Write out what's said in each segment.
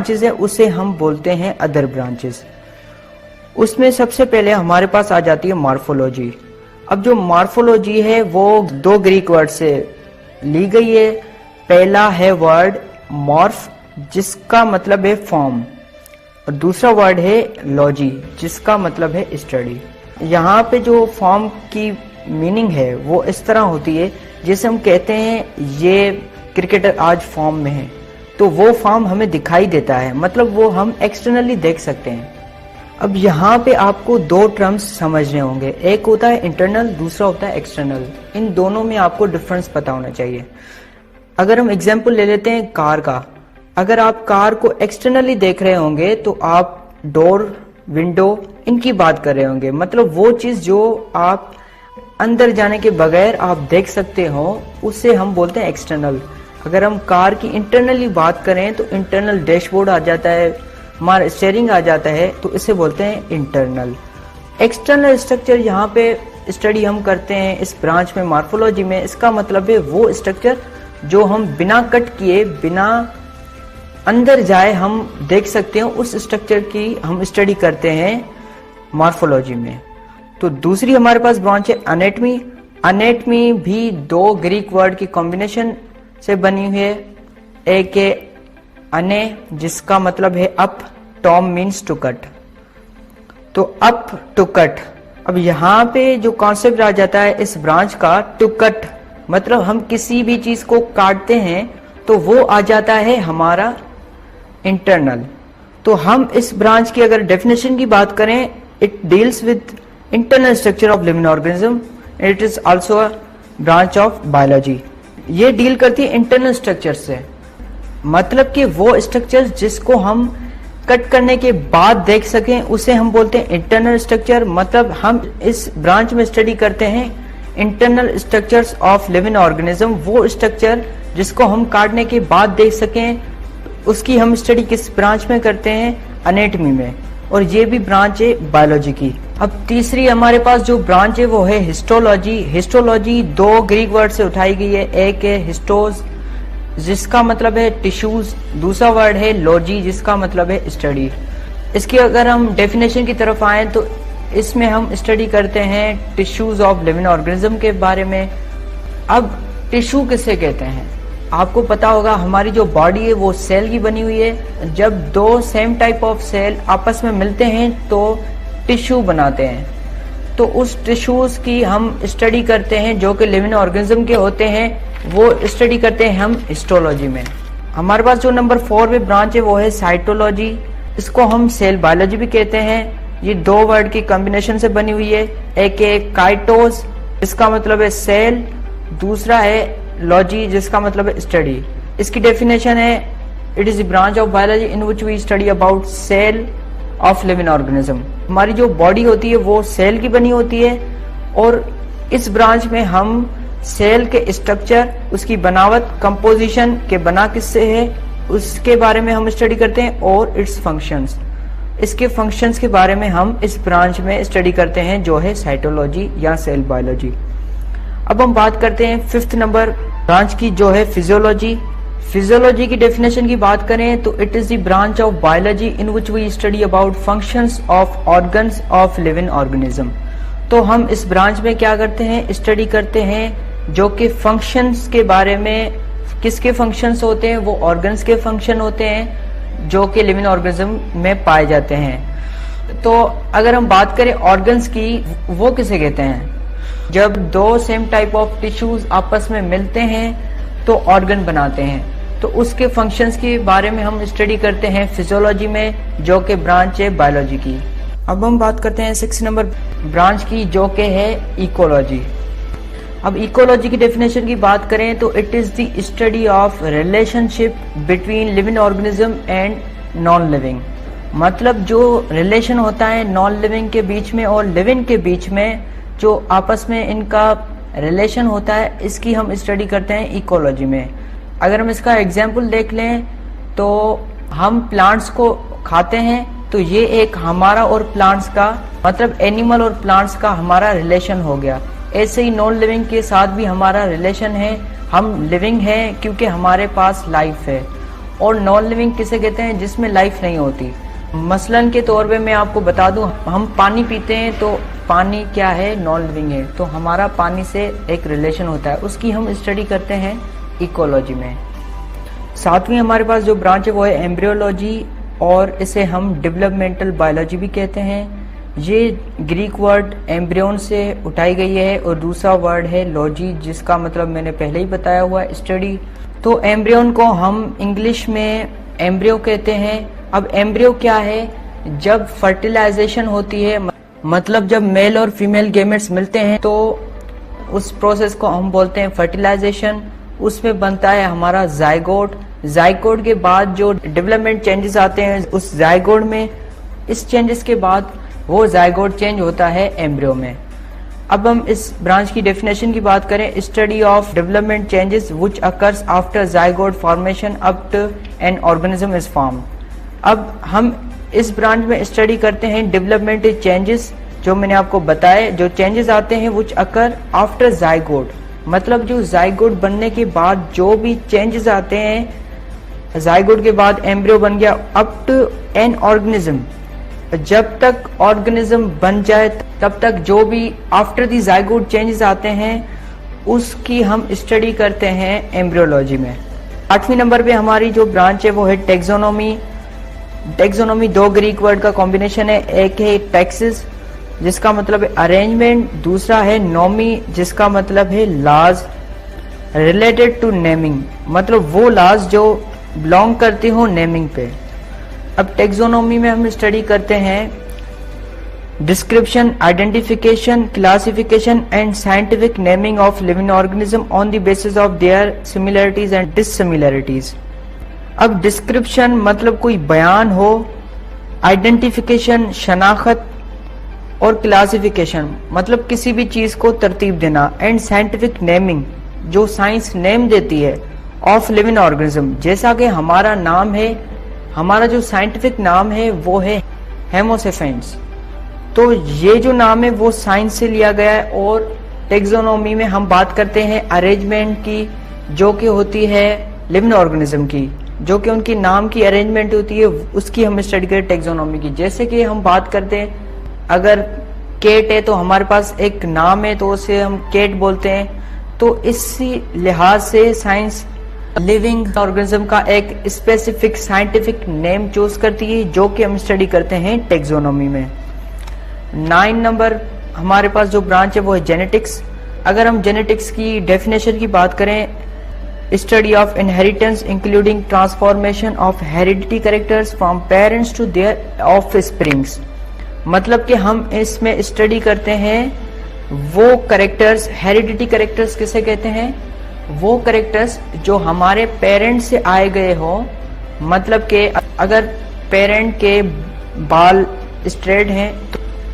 Branches है उसे हम बोलते हैं अदर ब्रांचेस। उसमें सबसे पहले हमारे पास आ जाती है मॉर्फोलॉजी। अब जो मॉर्फोलॉजी है वो दो ग्रीक वर्ड से ली गई है। पहला है वर्ड मॉर्फ जिसका मतलब है फॉर्म, और दूसरा वर्ड है लॉजी जिसका मतलब है स्टडी। यहाँ पे जो फॉर्म की मीनिंग है वो इस तरह होती है, जैसे हम कहते हैं ये क्रिकेटर आज फॉर्म में है, तो वो फॉर्म हमें दिखाई देता है, मतलब वो हम एक्सटर्नली देख सकते हैं। अब यहाँ पे आपको दो टर्म्स समझने होंगे, एक होता है इंटरनल, दूसरा होता है एक्सटर्नल। इन दोनों में आपको डिफरेंस पता होना चाहिए। अगर हम एग्जाम्पल ले लेते हैं कार का, अगर आप कार को एक्सटर्नली देख रहे होंगे तो आप डोर, विंडो इनकी बात कर रहे होंगे, मतलब वो चीज जो आप अंदर जाने के बगैर आप देख सकते हो उसे हम बोलते हैं एक्सटर्नल। अगर हम कार की इंटरनली बात करें तो इंटरनल डैशबोर्ड आ जाता है, हमारा स्टीयरिंग आ जाता है, तो इसे बोलते हैं इंटरनल। एक्सटर्नल स्ट्रक्चर यहाँ पे स्टडी हम करते हैं इस ब्रांच में मॉर्फोलॉजी में। इसका मतलब है वो स्ट्रक्चर जो हम बिना कट किए, बिना अंदर जाए हम देख सकते हैं, उस स्ट्रक्चर की हम स्टडी करते हैं मॉर्फोलॉजी में। तो दूसरी हमारे पास ब्रांच है एनाटमी। एनाटमी भी दो ग्रीक वर्ड की कॉम्बिनेशन से बनी हुई है। एक है अने जिसका मतलब है up, tome means to cut, तो अप टू कट। अब यहाँ पे जो कॉन्सेप्ट आ जाता है इस ब्रांच का टू कट, मतलब हम किसी भी चीज को काटते हैं तो वो आ जाता है हमारा इंटरनल। तो हम इस ब्रांच की अगर डेफिनेशन की बात करें, it deals with internal structure of living organism, it is also a branch of biology. ये डील करती है इंटरनल स्ट्रक्चर से, मतलब कि वो स्ट्रक्चर जिसको हम कट करने के बाद देख सकें उसे हम बोलते हैं इंटरनल स्ट्रक्चर। मतलब हम इस ब्रांच में स्टडी करते हैं internal structures of living organism. वो स्ट्रक्चर जिसको हम काटने के बाद देख सकें उसकी हम स्टडी किस ब्रांच में करते हैं, एनाटमी में, और ये भी ब्रांच है बायोलॉजी की। अब तीसरी हमारे पास जो ब्रांच है वो है हिस्टोलॉजी। हिस्टोलॉजी दो ग्रीक वर्ड से उठाई गई है, एक है हिस्टोस जिसका मतलब है टिश्यूज, दूसरा वर्ड है लॉजी जिसका मतलब है स्टडी। इसकी अगर हम डेफिनेशन की तरफ आए तो इसमें हम स्टडी करते हैं टिश्यूज ऑफ लिविंग ऑर्गेनिज्म के बारे में। अब टिश्यू किसे कहते हैं आपको पता होगा, हमारी जो बॉडी है वो सेल की बनी हुई है। जब दो सेम टाइप ऑफ सेल आपस में मिलते हैं तो टिश्यू बनाते हैं, तो उस टिश्यूज की हम स्टडी करते हैं जो कि लिविंग ऑर्गेनिज्म के होते हैं, वो स्टडी करते हैं हम हिस्टोलॉजी में। हमारे पास जो नंबर 4 में ब्रांच है वो है साइटोलॉजी। इसको हम सेल बायोलॉजी भी कहते हैं। ये दो वर्ड की कॉम्बिनेशन से बनी हुई है, एक है काइटोस इसका मतलब है सेल, दूसरा है लॉजी जिसका मतलब है स्टडी। इसकी डेफिनेशन है it is the branch of biology in which we study about cell of living organism. हमारी जो बॉडी होती है वो सेल की बनी होती है, और इस ब्रांच में हम सेल के स्ट्रक्चर, उसकी बनावट, कंपोजिशन के बना किससे है उसके बारे में हम स्टडी करते हैं, और इट्स फंक्शंस, इसके फंक्शंस के बारे में हम इस ब्रांच में स्टडी करते हैं जो है साइटोलॉजी या सेल बायोलॉजी। अब हम बात करते हैं 5th नंबर ब्रांच की जो है फिजियोलॉजी। फिजियोलॉजी की डेफिनेशन की बात करें तो it is the branch of biology in which we study about functions of organs of living organism. तो हम इस ब्रांच में क्या करते हैं, स्टडी करते हैं जो कि फंक्शंस के बारे में, किसके फंक्शंस होते हैं, वो ऑर्गन्स के फंक्शन होते हैं जो कि लिविंग ऑर्गेनिज्म में पाए जाते हैं। तो अगर हम बात करें ऑर्गन्स की, वो किसे कहते हैं, जब दो सेम टाइप ऑफ टिश्यूज आपस में मिलते हैं तो ऑर्गन बनाते हैं, तो उसके फंक्शंस के बारे में हम स्टडी करते हैं फिजियोलॉजी में जो कि ब्रांच है बायोलॉजी की। अब हम बात करते हैं 6 नंबर ब्रांच की जो कि है इकोलॉजी। अब इकोलॉजी की डेफिनेशन की बात करें तो it is the study of relationship between living organism and non living. मतलब जो रिलेशन होता है नॉन लिविंग के बीच में और लिविंग के बीच में, जो आपस में इनका रिलेशन होता है, इसकी हम स्टडी करते हैं इकोलॉजी में। अगर हम इसका एग्जाम्पल देख लें तो हम प्लांट्स को खाते हैं, तो ये एक हमारा और प्लांट्स का, मतलब एनिमल और प्लांट्स का हमारा रिलेशन हो गया। ऐसे ही नॉन लिविंग के साथ भी हमारा रिलेशन है, हम लिविंग हैं क्योंकि हमारे पास लाइफ है। और नॉन लिविंग किसे कहते हैं, जिसमें लाइफ नहीं होती। मसलन के तौर पे मैं आपको बता दूं, हम पानी पीते हैं तो पानी क्या है, नॉन लिविंग है, तो हमारा पानी से एक रिलेशन होता है, उसकी हम स्टडी करते हैं इकोलॉजी में। सातवीं हमारे पास जो ब्रांच है वो है एम्ब्रियोलॉजी, और इसे हम डेवलपमेंटल बायोलॉजी भी कहते हैं। ये ग्रीक वर्ड एम्ब्रियोन से उठाई गई है, और दूसरा वर्ड है लॉजी, जिसका मतलब मैंने पहले ही बताया हुआ है, स्टडी। तो एम्ब्रियोन को हम इंग्लिश में एम्ब्रियो कहते हैं। अब एम्ब्रियो क्या है, जब फर्टिलाइजेशन होती है, मतलब जब मेल और फीमेल गेमेट्स मिलते हैं, तो उस प्रोसेस को हम बोलते हैं फर्टिलाइजेशन। उसमें बनता है हमारा जाइगोट। जाइगोट के बाद जो डेवलपमेंट चेंजेस आते हैं उस जाइगोट में, इस चेंजेस के बाद वो जाइगोट चेंज होता है एम्ब्रियो में। अब हम इस ब्रांच की डेफिनेशन की बात करें, study of development changes which occurs after zygote formation up to an organism is formed. अब हम इस ब्रांच में स्टडी करते हैं डेवलपमेंट चेंजेस, जो मैंने आपको बताए, जो चेंजेस आते हैं व्हिच अकर आफ्टर जाइगोट, मतलब जो जाइगोट बनने के बाद जो भी चेंजेस आते हैं, जाइगोट के बाद एम्ब्रियो बन गया, अप टू एन ऑर्गेनिज्म, जब तक ऑर्गेनिज्म बन जाए तब तक जो भी आफ्टर दी जाइगोट चेंजेस आते हैं उसकी हम स्टडी करते हैं एम्ब्रियोलॉजी में। 8वें नंबर पे हमारी जो ब्रांच है वो है टेक्सोनोमी। टेक्सोनोमी दो ग्रीक वर्ड का कॉम्बिनेशन है, एक है टैक्सिस जिसका मतलब है अरेंजमेंट, दूसरा है नोमी जिसका मतलब है लॉज रिलेटेड टू नेमिंग, मतलब वो लॉज जो बिलोंग करते हो नेमिंग पे। अब टेक्सोनोमी में हम स्टडी करते हैं description, identification, classification and scientific naming of living organism on the basis of their similarities and dissimilarities. अब डिस्क्रिप्शन मतलब कोई बयान हो, आइडेंटिफिकेशन शनाख्त, और क्लासिफिकेशन मतलब किसी भी चीज को तरतीब देना, एंड साइंटिफिक नेमिंग जो साइंस नेम देती है ऑफ लिविंग ऑर्गेनिज्म, जैसा कि हमारा नाम है, हमारा जो साइंटिफिक नाम है वो है होमोसेपियंस, तो ये जो नाम है वो साइंस से लिया गया है। और टेक्सोनोमी में हम बात करते हैं अरेंजमेंट की, जो कि होती है लिविंग ऑर्गेनिज्म की, जो कि उनकी नाम की अरेंजमेंट होती है, उसकी हम स्टडी करें टेक्सोनोमी की। जैसे कि हम बात करते हैं, अगर केट है तो हमारे पास एक नाम है तो उसे हम केट बोलते हैं, तो इसी लिहाज से साइंस लिविंग ऑर्गेनिज्म का एक स्पेसिफिक साइंटिफिक नेम चूज करती है, जो कि हम स्टडी करते हैं टेक्सोनोमी में। 9 नंबर हमारे पास जो ब्रांच है वो है जेनेटिक्स। अगर हम जेनेटिक्स की डेफिनेशन की बात करें, study of inheritance including transformation of heredity characters from parents to their offsprings, मतलब कि हम इसमें स्टडी करते हैं वो कैरेक्टर्स, हेरिडिटी कैरेक्टर्स किसे कहते हैं, वो कैरेक्टर्स जो हमारे पेरेंट से आए गए हो, मतलब कि अगर पेरेंट के बाल स्ट्रेट हैं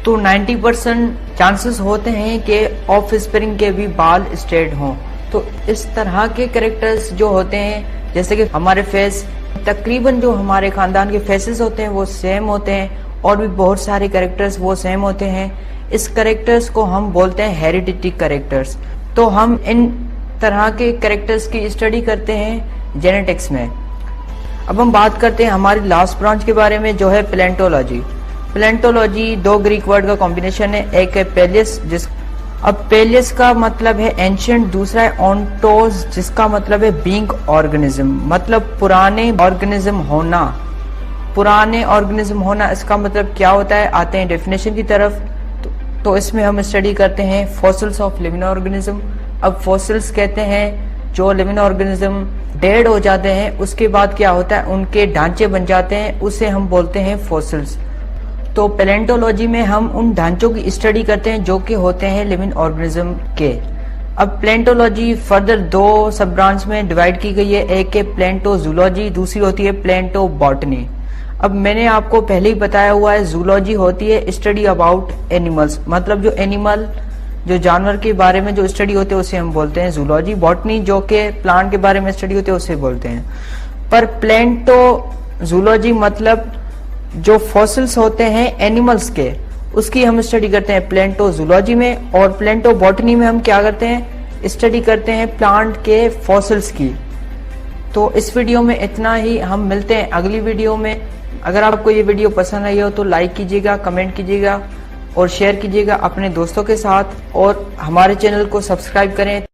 तो 90% चांसेस होते हैं कि ऑफस्प्रिंग के भी बाल स्ट्रेट हों। तो इस तरह के कैरेक्टर्स जो होते हैं, जैसे कि हमारे फेस, तकरीबन जो हमारे खानदान के फेसेस होते हैं वो सेम होते हैं, और भी बहुत सारे कैरेक्टर्स वो सेम होते हैं। इस कैरेक्टर्स को हम बोलते हैं हेरिडिटी कैरेक्टर्स। तो हम इन तरह के कैरेक्टर्स की स्टडी करते हैं जेनेटिक्स में। अब हम बात करते हैं हमारी लास्ट ब्रांच के बारे में, जो है पैलेंटोलॉजी। पैलेंटोलॉजी दो ग्रीक वर्ड का कॉम्बिनेशन है, एक है पेलियस, अब पेलियस का मतलब है एंशिएंट, दूसरा है ऑन्टोज जिसका मतलब है बीइंग ऑर्गेनिज्म, मतलब पुराने ऑर्गेनिज्म होना। पुराने ऑर्गेनिज्म होना इसका मतलब क्या होता है, आते हैं डेफिनेशन की तरफ। तो इसमें हम स्टडी करते हैं फॉसिल्स ऑफ लिविंग ऑर्गेनिज्म। अब फॉसिल्स कहते हैं जो लिविंग ऑर्गेनिज्म डेड हो जाते हैं, उसके बाद क्या होता है, उनके ढांचे बन जाते हैं, उसे हम बोलते हैं फॉसिल्स। तो पैलेंटोलॉजी में हम उन ढांचों की स्टडी करते हैं जो कि होते हैं लिविंग ऑर्गेनिज्म के। अब पैलेंटोलॉजी फर्दर दो सब ब्रांच में डिवाइड की गई है, एक है पैलेंटोजूलॉजी, दूसरी होती है पैलेंटोबॉटनी। अब मैंने आपको पहले ही बताया हुआ है, जूलॉजी होती है स्टडी अबाउट एनिमल्स, मतलब जो एनिमल, जो जानवर के बारे में जो स्टडी होते हैं उसे हम बोलते हैं जूलॉजी। बॉटनी जो कि प्लांट के बारे में स्टडी होती है उसे बोलते हैं। पर पैलेंटोजूलॉजी मतलब जो फॉसिल्स होते हैं एनिमल्स के, उसकी हम स्टडी करते हैं पैलेंटोजूलॉजी में। और पैलेंटोबॉटनी में हम क्या करते हैं, स्टडी करते हैं प्लांट के फॉसिल्स की। तो इस वीडियो में इतना ही, हम मिलते हैं अगली वीडियो में। अगर आपको ये वीडियो पसंद आई हो तो लाइक कीजिएगा, कमेंट कीजिएगा और शेयर कीजिएगा अपने दोस्तों के साथ, और हमारे चैनल को सब्सक्राइब करें